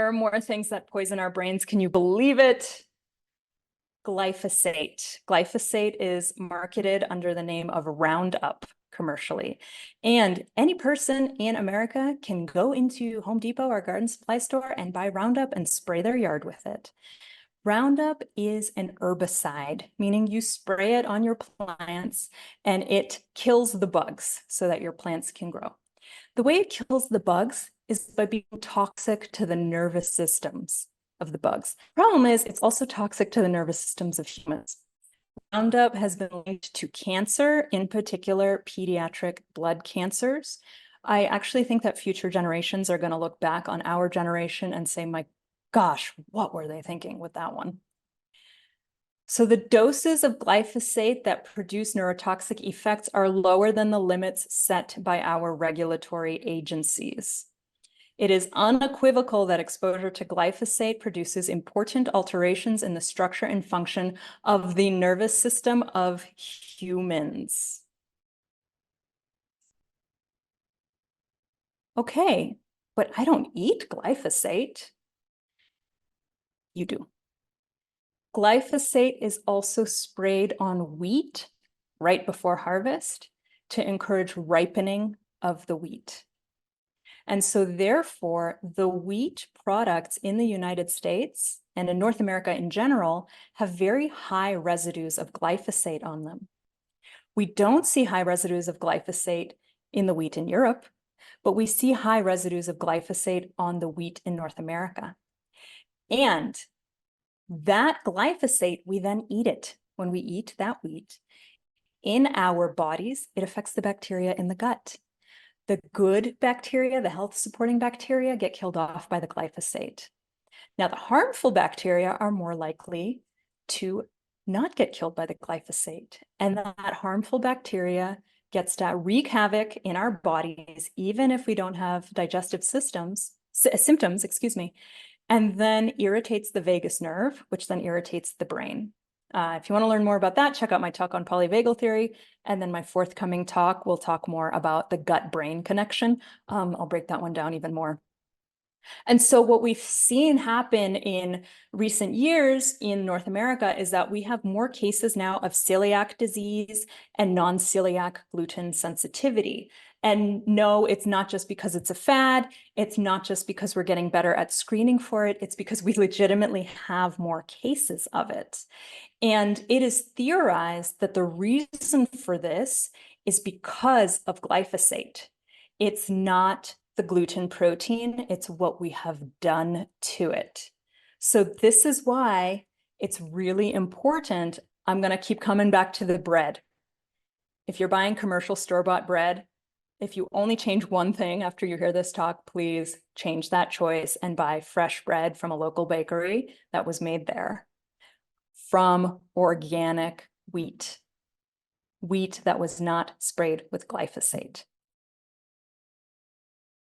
there are more things that poison our brains. Can you believe it? Glyphosate. Glyphosate is marketed under the name of Roundup commercially. And any person in America can go into Home Depot or garden supply store and buy Roundup and spray their yard with it. Roundup is an herbicide, meaning you spray it on your plants and it kills the bugs so that your plants can grow. The way it kills the bugs is by being toxic to the nervous systems of the bugs. Problem is, it's also toxic to the nervous systems of humans. Roundup has been linked to cancer, in particular pediatric blood cancers. I actually think that future generations are going to look back on our generation and say, my gosh, what were they thinking with that one? So the doses of glyphosate that produce neurotoxic effects are lower than the limits set by our regulatory agencies. It is unequivocal that exposure to glyphosate produces important alterations in the structure and function of the nervous system of humans. Okay, but I don't eat glyphosate. You do. Glyphosate is also sprayed on wheat right before harvest to encourage ripening of the wheat. And so therefore, the wheat products in the United States and in North America in general have very high residues of glyphosate on them. We don't see high residues of glyphosate in the wheat in Europe, but we see high residues of glyphosate on the wheat in North America. And that glyphosate, we then eat it. When we eat that wheat in our bodies, it affects the bacteria in the gut. The good bacteria, the health supporting bacteria, get killed off by the glyphosate. Now, the harmful bacteria are more likely to not get killed by the glyphosate. And that harmful bacteria gets to wreak havoc in our bodies, even if we don't have digestive symptoms, and then irritates the vagus nerve, which then irritates the brain. If you want to learn more about that, check out my talk on polyvagal theory. And then my forthcoming talk, we'll talk more about the gut-brain connection. I'll break that one down even more. And so what we've seen happen in recent years in North America is that we have more cases now of celiac disease and non-celiac gluten sensitivity. And no, it's not just because it's a fad. It's not just because we're getting better at screening for it. It's because we legitimately have more cases of it. And it is theorized that the reason for this is because of glyphosate. It's not the gluten protein, it's what we have done to it. So this is why it's really important. I'm going to keep coming back to the bread. If you're buying commercial store-bought bread, if you only change one thing after you hear this talk, please change that choice and buy fresh bread from a local bakery that was made there, from organic wheat that was not sprayed with glyphosate.